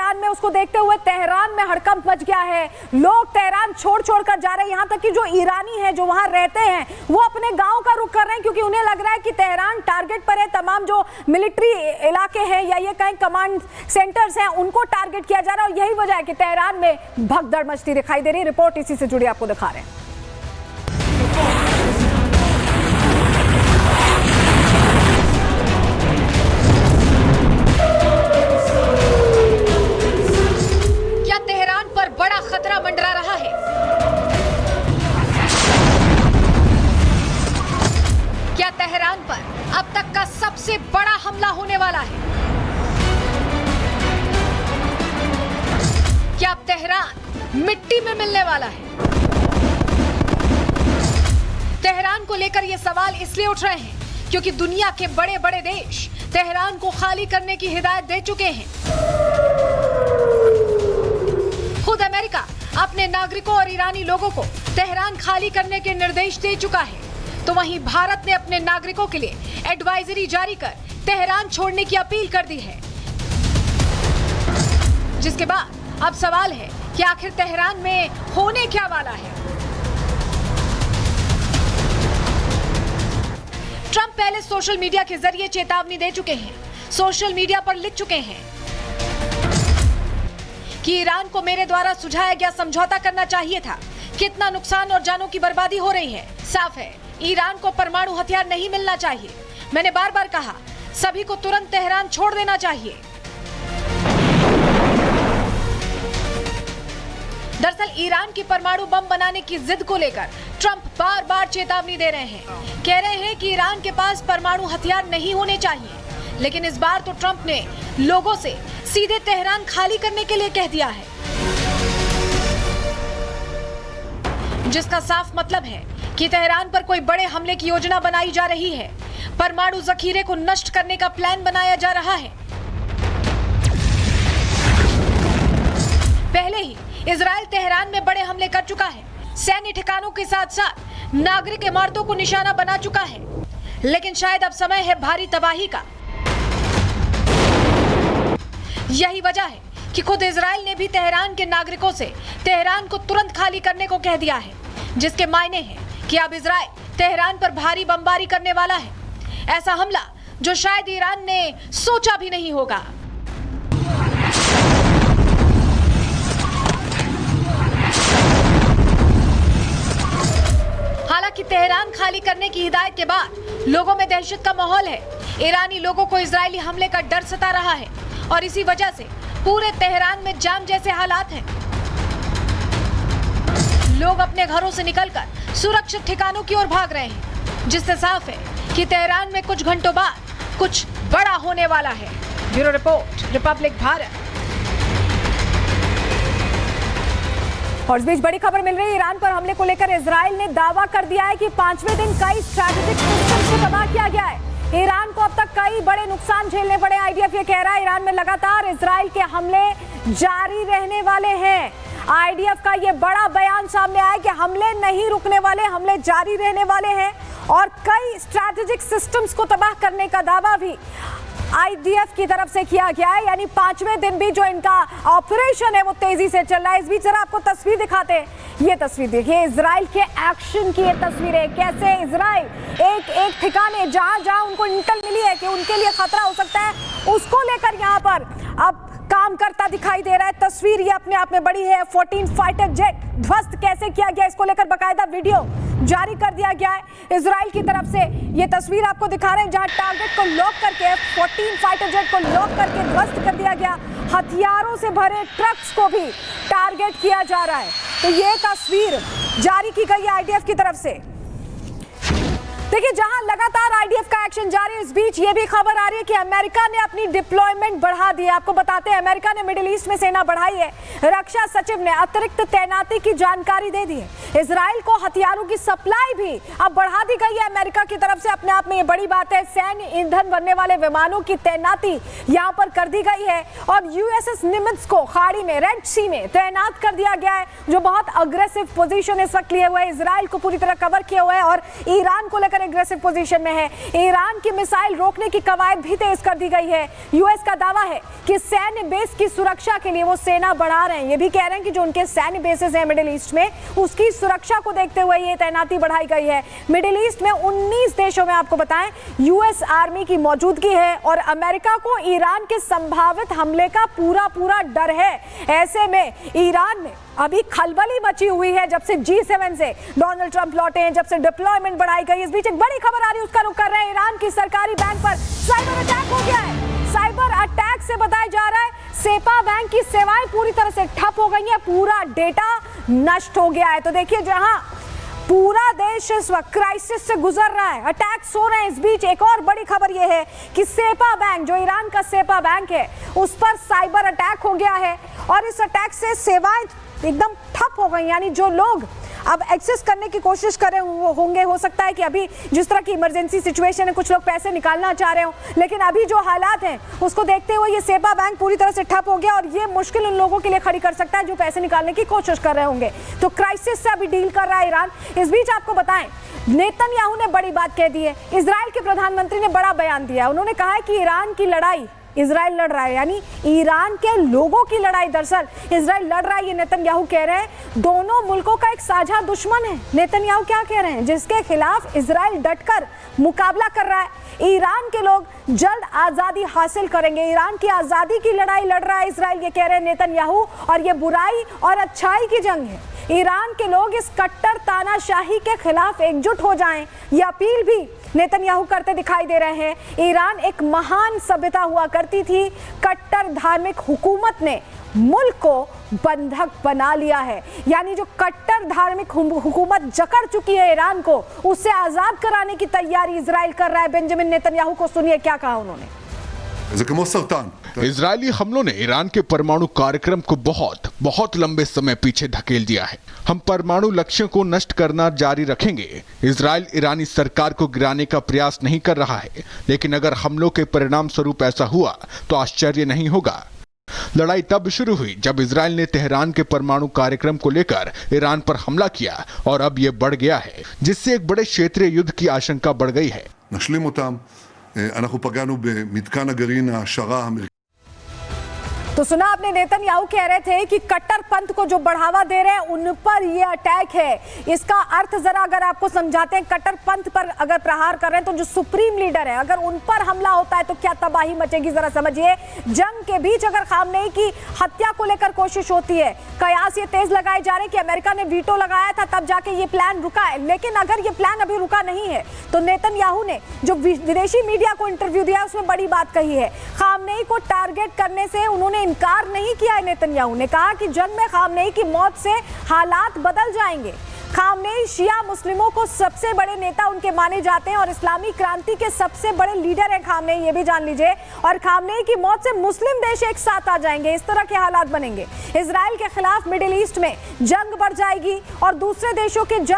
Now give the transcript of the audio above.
Tehran में, उसको देखते हुए तेहरान में हड़कंप मच गया है। लोग तेहरान छोड़ कर जा रहे हैं। यहाँ तक कि जो ईरानी हैं जो वहां रहते हैं वो अपने गांव का रुख कर रहे हैं, क्योंकि उन्हें लग रहा है कि तेहरान टारगेट पर है। तमाम जो मिलिट्री इलाके हैं या ये कहीं कमांड सेंटर्स हैं उनको टारगेट किया जा रहा है, और यही वजह है कि तेहरान में भगदड़ मचती दिखाई दे रही है। रिपोर्ट इसी से जुड़ी आपको दिखा रहे हैं। बड़ा खतरा मंडरा रहा है। क्या तेहरान पर अब तक का सबसे बड़ा हमला होने वाला है? क्या अब तेहरान मिट्टी में मिलने वाला है? तेहरान को लेकर यह सवाल इसलिए उठ रहे हैं क्योंकि दुनिया के बड़े बड़े देश तेहरान को खाली करने की हिदायत दे चुके हैं। खुद अमेरिका अपने नागरिकों और ईरानी लोगों को तेहरान खाली करने के निर्देश दे चुका है, तो वहीं भारत ने अपने नागरिकों के लिए एडवाइजरी जारी कर तेहरान छोड़ने की अपील कर दी है। जिसके बाद अब सवाल है कि आखिर तेहरान में होने क्या वाला है। ट्रंप पहले सोशल मीडिया के जरिए चेतावनी दे चुके हैं। सोशल मीडिया पर लिख चुके हैं कि ईरान को मेरे द्वारा सुझाया गया समझौता करना चाहिए था। कितना नुकसान और जानों की बर्बादी हो रही है। साफ है, ईरान को परमाणु हथियार नहीं मिलना चाहिए। मैंने बार बार कहा, सभी को तुरंत तेहरान छोड़ देना चाहिए। दरअसल ईरान की परमाणु बम बनाने की जिद को लेकर ट्रंप बार बार चेतावनी दे रहे हैं। कह रहे हैं कि ईरान के पास परमाणु हथियार नहीं होने चाहिए, लेकिन इस बार तो ट्रंप ने लोगों से सीधे तेहरान खाली करने के लिए कह दिया है, जिसका साफ मतलब है कि तेहरान पर कोई बड़े हमले की योजना बनाई जा रही है। परमाणु जखीरे को नष्ट करने का प्लान बनाया जा रहा है। पहले ही इजराइल तेहरान में बड़े हमले कर चुका है। सैन्य ठिकानों के साथ साथ नागरिक इमारतों को निशाना बना चुका है। लेकिन शायद अब समय है भारी तबाही का। यही वजह है कि खुद इजराइल ने भी तेहरान के नागरिकों से तेहरान को तुरंत खाली करने को कह दिया है, जिसके मायने हैं कि अब इजराइल तेहरान पर भारी बमबारी करने वाला है। ऐसा हमला जो शायद ईरान ने सोचा भी नहीं होगा। हालांकि तेहरान खाली करने की हिदायत के बाद लोगों में दहशत का माहौल है। ईरानी लोगों को इजरायली हमले का डर सता रहा है और इसी वजह से पूरे तेहरान में जाम जैसे हालात हैं। लोग अपने घरों से निकलकर सुरक्षित ठिकानों की ओर भाग रहे हैं, जिससे साफ है कि तेहरान में कुछ घंटों बाद कुछ बड़ा होने वाला है। Bureau report, Republic Bharat. और इस बीच बड़ी खबर मिल रही है, ईरान पर हमले को लेकर इजराइल ने दावा कर दिया है कि 5वें दिन कई स्ट्रैटेजिक सिस्टम को तबाह किया गया है। ईरान को अब तक कई बड़े नुकसान झेलने पड़े। आईडीएफ ये कह रहा है ईरान में लगातार इजराइल के हमले जारी रहने वाले हैं। आईडीएफ का ये बड़ा बयान सामने आया कि हमले नहीं रुकने वाले, हमले जारी रहने वाले हैं और कई स्ट्रैटेजिक सिस्टम्स को तबाह करने का दावा भी आईडीएफ की तरफ से किया गया है। यानी 5वें दिन भी जो इनका ऑपरेशन है वो तेजी से चल रहा है। इस बीच जरा आपको तस्वीर दिखाते हैं। ये तस्वीर देखिए, इजराइल के एक्शन की ये तस्वीरें, कैसे इजराइल एक एक ठिकाने जहां जहां उनको इंटेल मिली है कि उनके लिए खतरा हो सकता है, उसको लेकर यहाँ पर अब काम करता दिखाई दे रहा है। तस्वीर ये अपने आप में बड़ी है। F-14 फाइटर जेट ध्वस्त कैसे किया गया, इसको लेकर बाकायदा वीडियो जारी कर दिया गया है इजराइल की तरफ से। ये तस्वीर आपको दिखा रहे हैं जहां टारगेट को लॉक करके F-14 फाइटर जेट को लॉक करके ध्वस्त कर दिया गया। हथियारों से भरे ट्रक्स को भी टारगेट किया जा रहा है। तो ये तस्वीर जारी की गई है आईडीएफ की तरफ से। देखिए, जहां लगातार आईडीएफ का एक्शन जारी है, इस बीच ये भी खबर आ रही है कि अमेरिका ने अपनी डिप्लॉयमेंट बढ़ा दी है। आपको बताते हैं, अमेरिका ने मिडिल ईस्ट में सेना बढ़ाई है। रक्षा सचिव ने अतिरिक्त तैनाती की जानकारी दे दी है। इजराइल को हथियारों की सप्लाई भी अब बढ़ा दी गई है अमेरिका की तरफ से। अपने आप में ये बड़ी बात है। सैन्य ईंधन भरने वाले विमानों की तैनाती यहाँ पर कर दी गई है और यूएसएस निमित्ज को खाड़ी में, रेड सी में तैनात कर दिया गया है, जो बहुत अग्रेसिव पोजीशन इस वक्त लिए हुए है, इजराइल को पूरी तरह कवर किया हुआ है और ईरान को लेकर लेकर एग्रेसिव पोजीशन में है। ईरान की मिसाइल रोकने की कवायद भी तेज कर दी गई है। यूएस का दावा है कि सैन्य बेस की सुरक्षा के लिए वो सेना बढ़ा रहे हैं। ये भी कह रहे हैं कि जो उनके सैन्य बेसेस हैं मिडिल ईस्ट में, उसकी सुरक्षा को देखते हुए ये तैनाती बढ़ाई गई है। मिडिल ईस्ट में 19 देशों में आपको बताएं यूएस आर्मी की मौजूदगी है और अमेरिका को ईरान के संभावित हमले का पूरा डर है। ऐसे में ईरान में अभी खलबली मची हुई है जब से G7 से डोनाल्ड ट्रंप लौटे हैं, जब से डिप्लॉयमेंट बढ़ाई गई। इस बीच एक बड़ी खबर आ रही है, उसका रुख कर रहे हैं। ईरान की सरकारी बैंक पर साइबर अटैक हो गया है। साइबर अटैक से बताया जा रहा है सेपा बैंक की सेवाएं पूरी तरह से ठप हो गई हैं, पूरा डेटा नष्ट हो गया है। तो देखिए, जहां पूरा देश इस वक्त क्राइसिस से गुजर रहा है, अटैक्स हो रहे हैं, इस बीच एक और बड़ी खबर यह है कि सेपा बैंक, जो ईरान का सेपा बैंक है, उस पर साइबर अटैक हो गया है और इस अटैक से सेवाएं एकदम ठप हो गई। यानी जो लोग अब एक्सेस करने की कोशिश कर रहे होंगे, हो सकता है कि अभी जिस तरह की इमरजेंसी सिचुएशन है, कुछ लोग पैसे निकालना चाह रहे हो, लेकिन अभी जो हालात हैं उसको देखते हुए ये सेपा बैंक पूरी तरह से ठप हो गया और ये मुश्किल उन लोगों के लिए खड़ी कर सकता है जो पैसे निकालने की कोशिश कर रहे होंगे। तो क्राइसिस से अभी डील कर रहा है ईरान। इस बीच आपको बताएं, नेतन्याहू ने बड़ी बात कह दी है। इजराइल के प्रधानमंत्री ने बड़ा बयान दिया। उन्होंने कहा है कि ईरान की लड़ाई इजराइल लड़ रहा है, यानी ईरान के लोगों की लड़ाई दरअसल इजराइल लड़ रहा है। ये नेतन्याहू कह रहे हैं। दोनों मुल्कों का एक साझा दुश्मन है। नेतन्याहू क्या कह रहे हैं? जिसके खिलाफ इजराइल डटकर मुकाबला कर रहा है। ईरान के लोग जल्द आजादी हासिल करेंगे। ईरान की आजादी की लड़ाई लड़ रहा है इजराइल, ये कह रहे हैं नेतन्याहू, और ये बुराई और अच्छाई की जंग है। ईरान के लोग इस कट्टर तानाशाही के खिलाफ एकजुट हो जाएं, ये अपील भी नेतन्याहू करते दिखाई दे रहे हैं। ईरान एक महान सभ्यता हुआ करती थी। कट्टर धार्मिक हुकूमत ने मुल्क को बंधक बना लिया है। यानी जो कट्टर धार्मिक हुकूमत जकड़ चुकी है ईरान को, उससे आजाद कराने की तैयारी इजराइल कर रहा है। बेंजामिन नेतन्याहू को सुनिए क्या कहा उन्होंने। इजरायली हमलों ने ईरान के परमाणु कार्यक्रम को बहुत लंबे समय पीछे धकेल दिया है। हम परमाणु लक्ष्यों को नष्ट करना जारी रखेंगे। इजराइल ईरानी सरकार को गिराने का प्रयास नहीं कर रहा है, लेकिन अगर हमलों के परिणाम स्वरूप ऐसा हुआ तो आश्चर्य नहीं होगा। लड़ाई तब शुरू हुई जब इजराइल ने तेहरान के परमाणु कार्यक्रम को लेकर ईरान पर हमला किया और अब ये बढ़ गया है, जिससे एक बड़े क्षेत्रीय युद्ध की आशंका बढ़ गई है। אנחנו פגענו במתקן הגרעין העשרה האמריקאי। तो सुना आपने, नेतन्याहू कह रहे थे कि कट्टरपंथ को जो बढ़ावा दे रहे हैं उन पर ये अटैक है। इसका अर्थ जरा अगर आपको समझाते हैं, कट्टरपंथ पर अगर प्रहार कर रहे हैं तो जो सुप्रीम लीडर है, अगर उन पर हमला होता है तो क्या तबाही मचेगी, जरा समझिए। जंग के बीच अगर खामनेई की हत्या को लेकर कोशिश होती है, कयास ये तेज लगाए जा रहे हैं कि अमेरिका ने वीटो लगाया था तब जाके ये प्लान रुका है, लेकिन अगर ये प्लान अभी रुका नहीं है तो नेतन्याहू ने जो विदेशी मीडिया को इंटरव्यू दिया उसमें बड़ी बात कही है। खामनेई को टारगेट करने से उन्होंने इनकार नहीं किया है। नेतन्याहू ने कहा कि जंग में खामनेई की मौत से हालात बदल जाएंगे। खामनेई शिया मुस्लिमों को सबसे बड़े नेता उनके माने जाते हैं और इस्लामी क्रांति के सबसे बड़े लीडर हैं खामनेई, ये भी जान लीजिए। और खामनेई की मौत से मुस्लिम देश एक साथ आ जाएंगे, इस तरह के हालात बनेंगे। इजराइल के खिलाफ मिडिल ईस्ट में जंग बढ़ जाएगी और दूसरे देशों के जंग